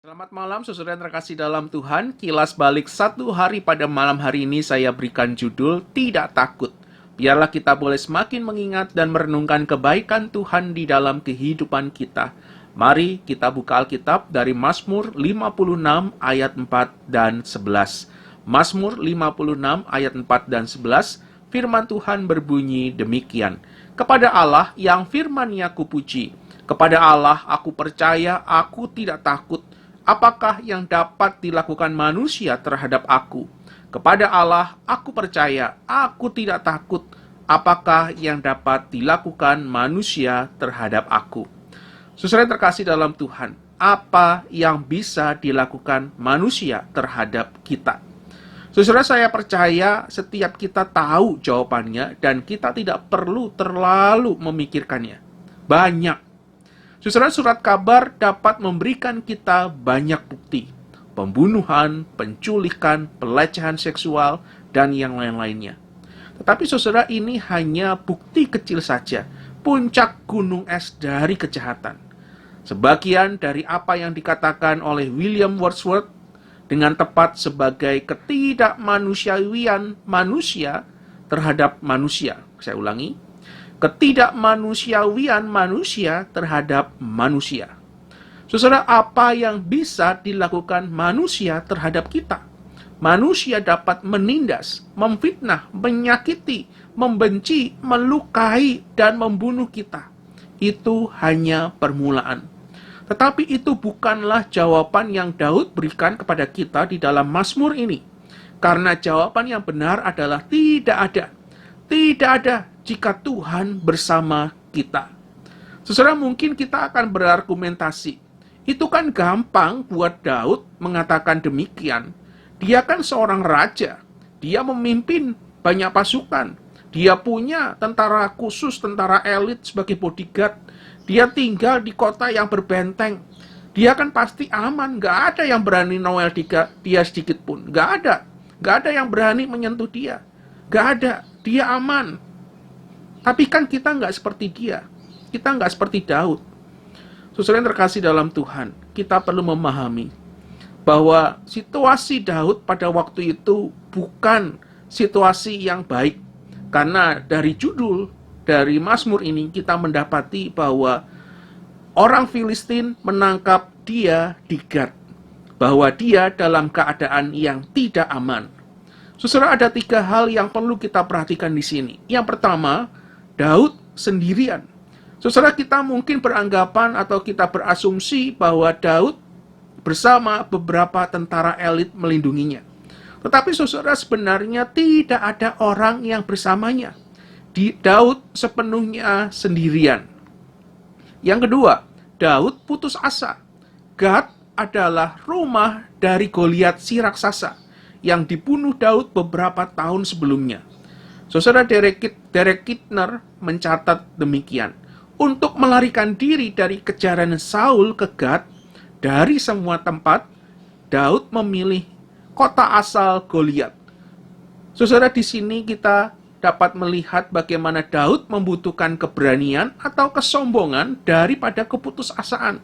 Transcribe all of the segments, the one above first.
Selamat malam, saudara yang terkasih dalam Tuhan. Kilas balik satu hari pada malam hari ini saya berikan judul Tidak Takut. Biarlah kita boleh semakin mengingat dan merenungkan kebaikan Tuhan di dalam kehidupan kita. Mari kita buka Alkitab dari Mazmur 56 ayat 4 dan 11. Mazmur 56 ayat 4 dan 11, firman Tuhan berbunyi demikian. Kepada Allah yang firman-Nya kupuji, kepada Allah aku percaya, aku tidak takut. Apakah yang dapat dilakukan manusia terhadap aku? Kepada Allah, aku percaya, aku tidak takut. Apakah yang dapat dilakukan manusia terhadap aku? Saudara yang terkasih dalam Tuhan, apa yang bisa dilakukan manusia terhadap kita? Saudara, saya percaya setiap kita tahu jawabannya dan kita tidak perlu terlalu memikirkannya. Banyak. Saudara, surat kabar dapat memberikan kita banyak bukti. Pembunuhan, penculikan, pelecehan seksual, dan yang lain-lainnya. Tetapi saudara, ini hanya bukti kecil saja. Puncak gunung es dari kejahatan. Sebagian dari apa yang dikatakan oleh William Wordsworth dengan tepat sebagai ketidakmanusiawian manusia terhadap manusia. Saya ulangi, ketidakmanusiawian manusia terhadap manusia. Saudara, apa yang bisa dilakukan manusia terhadap kita? Manusia dapat menindas, memfitnah, menyakiti, membenci, melukai, dan membunuh kita. Itu hanya permulaan. Tetapi itu bukanlah jawaban yang Daud berikan kepada kita di dalam Mazmur ini. Karena jawaban yang benar adalah tidak ada. Tidak ada jika Tuhan bersama kita. Saudara, mungkin kita akan berargumentasi. Itu kan gampang buat Daud mengatakan demikian. Dia kan seorang raja. Dia memimpin banyak pasukan. Dia punya tentara khusus, tentara elit sebagai bodyguard. Dia tinggal di kota yang berbenteng. Dia kan pasti aman. Gak ada yang berani Noel dia sedikit pun. Gak ada. Gak ada yang berani menyentuh dia. Gak ada. Dia aman. Tapi kan kita nggak seperti dia. Kita nggak seperti Daud. Saudara yang terkasih dalam Tuhan, kita perlu memahami bahwa situasi Daud pada waktu itu bukan situasi yang baik. Karena dari judul, dari Mazmur ini kita mendapati bahwa orang Filistin menangkap dia di Gad. Bahwa dia dalam keadaan yang tidak aman. Saudara, ada 3 hal yang perlu kita perhatikan di sini. Yang pertama, Daud sendirian. Saudara, kita mungkin beranggapan atau kita berasumsi bahwa Daud bersama beberapa tentara elit melindunginya. Tetapi saudara, sebenarnya tidak ada orang yang bersamanya. Daud sepenuhnya sendirian. Yang kedua, Daud putus asa. Gad adalah rumah dari Goliat si raksasa yang dibunuh Daud beberapa tahun sebelumnya. Saudara, Derek Kidner mencatat demikian. Untuk melarikan diri dari kejaran Saul ke Gad, dari semua tempat, Daud memilih kota asal Goliat. Saudara, di sini kita dapat melihat bagaimana Daud membutuhkan keberanian atau kesombongan daripada keputusasaan.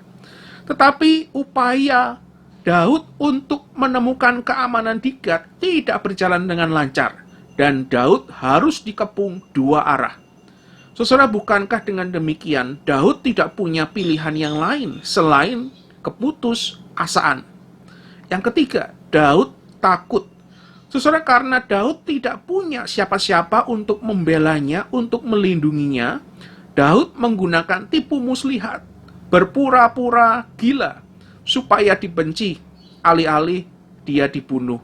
Tetapi upaya Daud untuk menemukan keamanan di Gad tidak berjalan dengan lancar. Dan Daud harus dikepung 2 arah. Saudara, bukankah dengan demikian Daud tidak punya pilihan yang lain selain keputusasaan? Yang ketiga, Daud takut. Saudara, karena Daud tidak punya siapa-siapa untuk membelanya, untuk melindunginya, Daud menggunakan tipu muslihat, berpura-pura gila, supaya dibenci, alih-alih dia dibunuh.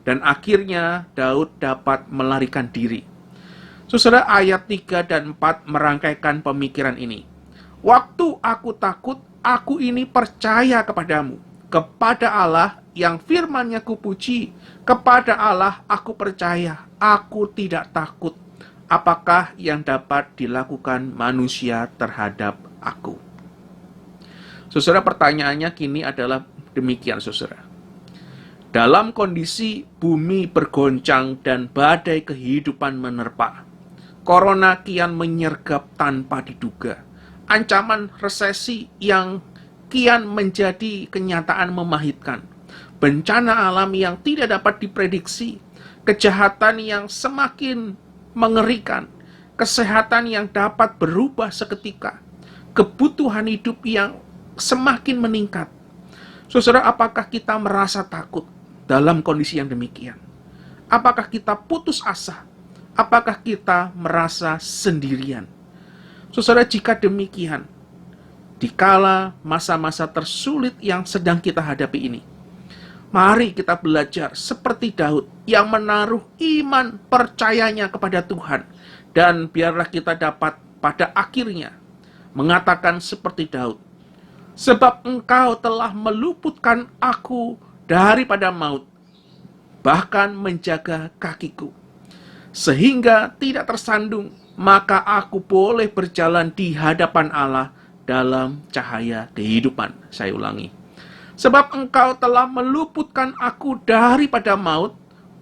Dan akhirnya Daud dapat melarikan diri. Saudara, ayat 3 dan 4 merangkaikan pemikiran ini. Waktu aku takut, aku ini percaya kepadamu. Kepada Allah yang firman-Nya kupuji. Kepada Allah aku percaya, aku tidak takut. Apakah yang dapat dilakukan manusia terhadap aku? Saudara, pertanyaannya kini adalah demikian, saudara. Dalam kondisi bumi bergoncang dan badai kehidupan menerpa, corona kian menyergap tanpa diduga, ancaman resesi yang kian menjadi kenyataan memahitkan. Bencana alam yang tidak dapat diprediksi, kejahatan yang semakin mengerikan, kesehatan yang dapat berubah seketika, kebutuhan hidup yang semakin meningkat. Saudara, apakah kita merasa takut dalam kondisi yang demikian? Apakah kita putus asa? Apakah kita merasa sendirian? Saudara, jika demikian, dikala masa-masa tersulit yang sedang kita hadapi ini, mari kita belajar seperti Daud yang menaruh iman percayanya kepada Tuhan. Dan biarlah kita dapat pada akhirnya mengatakan seperti Daud, sebab Engkau telah meluputkan aku daripada maut, bahkan menjaga kakiku, sehingga tidak tersandung, maka aku boleh berjalan di hadapan Allah dalam cahaya kehidupan. Saya ulangi. Sebab Engkau telah meluputkan aku daripada maut,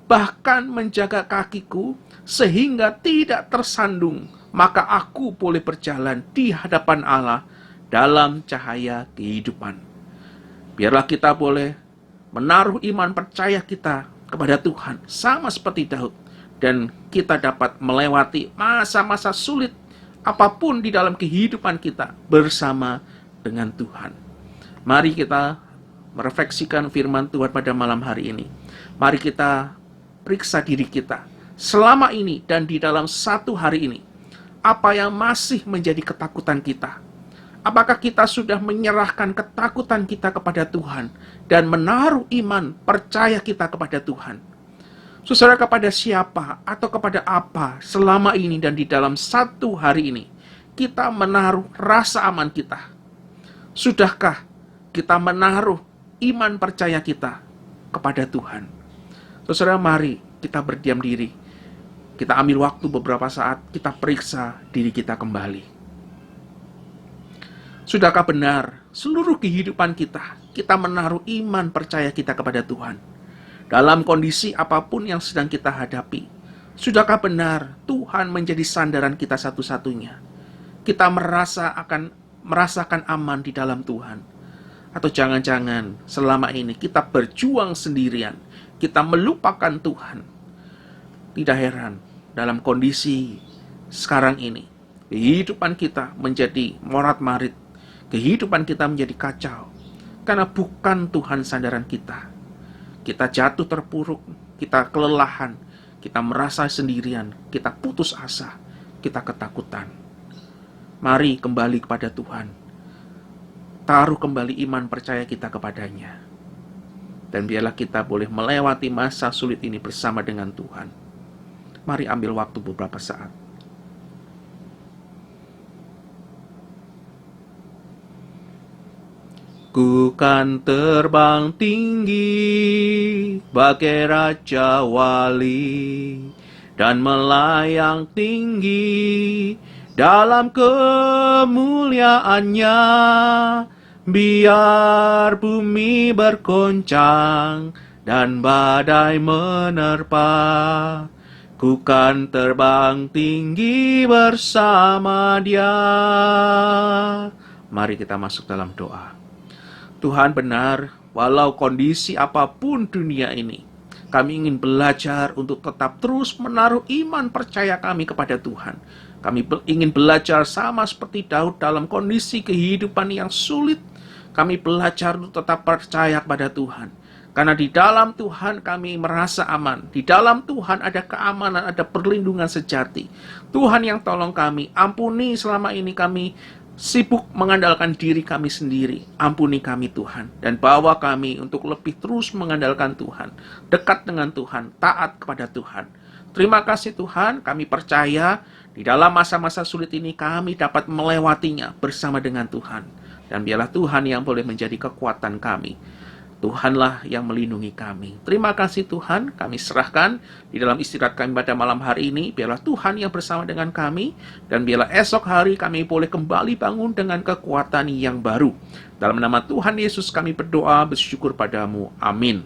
bahkan menjaga kakiku, sehingga tidak tersandung, maka aku boleh berjalan di hadapan Allah dalam cahaya kehidupan. Biarlah kita boleh menaruh iman percaya kita kepada Tuhan, sama seperti Daud, dan kita dapat melewati masa-masa sulit apapun di dalam kehidupan kita bersama dengan Tuhan. Mari kita merefleksikan firman Tuhan pada malam hari ini. Mari kita periksa diri kita selama ini dan di dalam satu hari ini. Apa yang masih menjadi ketakutan kita? Apakah kita sudah menyerahkan ketakutan kita kepada Tuhan dan menaruh iman percaya kita kepada Tuhan? Saudara, kepada siapa atau kepada apa selama ini dan di dalam satu hari ini kita menaruh rasa aman kita? Sudahkah kita menaruh iman percaya kita kepada Tuhan? Saudara, mari kita berdiam diri. Kita ambil waktu beberapa saat, kita periksa diri kita kembali. Sudahkah benar seluruh kehidupan kita menaruh iman percaya kita kepada Tuhan? Dalam kondisi apapun yang sedang kita hadapi, sudahkah benar Tuhan menjadi sandaran kita satu-satunya? Kita merasakan aman di dalam Tuhan? Atau jangan-jangan selama ini kita berjuang sendirian, kita melupakan Tuhan? Tidak heran dalam kondisi sekarang ini, kehidupan kita menjadi morat-marit, kehidupan kita menjadi kacau, karena bukan Tuhan sandaran kita. Kita jatuh terpuruk, kita kelelahan, kita merasa sendirian, kita putus asa, kita ketakutan. Mari kembali kepada Tuhan. Taruh kembali iman percaya kita kepadanya. Dan biarlah kita boleh melewati masa sulit ini bersama dengan Tuhan. Mari ambil waktu beberapa saat. Ku kan terbang tinggi bagai Raja Wali dan melayang tinggi dalam kemuliaannya, biar bumi bergoncang dan badai menerpa. Ku kan terbang tinggi bersama Dia. Mari kita masuk dalam doa. Tuhan, benar, walau kondisi apapun dunia ini, kami ingin belajar untuk tetap terus menaruh iman percaya kami kepada Tuhan. Kami ingin belajar sama seperti Daud dalam kondisi kehidupan yang sulit. Kami belajar untuk tetap percaya kepada Tuhan. Karena di dalam Tuhan kami merasa aman. Di dalam Tuhan ada keamanan, ada perlindungan sejati. Tuhan yang tolong kami, ampuni selama ini kami sibuk mengandalkan diri kami sendiri. Ampuni kami Tuhan, dan bawa kami untuk lebih terus mengandalkan Tuhan, dekat dengan Tuhan, taat kepada Tuhan. Terima kasih Tuhan, kami percaya di dalam masa-masa sulit ini kami dapat melewatinya bersama dengan Tuhan. Dan biarlah Tuhan yang boleh menjadi kekuatan kami. Tuhanlah yang melindungi kami. Terima kasih Tuhan, kami serahkan di dalam istirahat kami pada malam hari ini. Biarlah Tuhan yang bersama dengan kami, dan biarlah esok hari kami boleh kembali bangun dengan kekuatan yang baru. Dalam nama Tuhan Yesus kami berdoa, bersyukur padamu. Amin.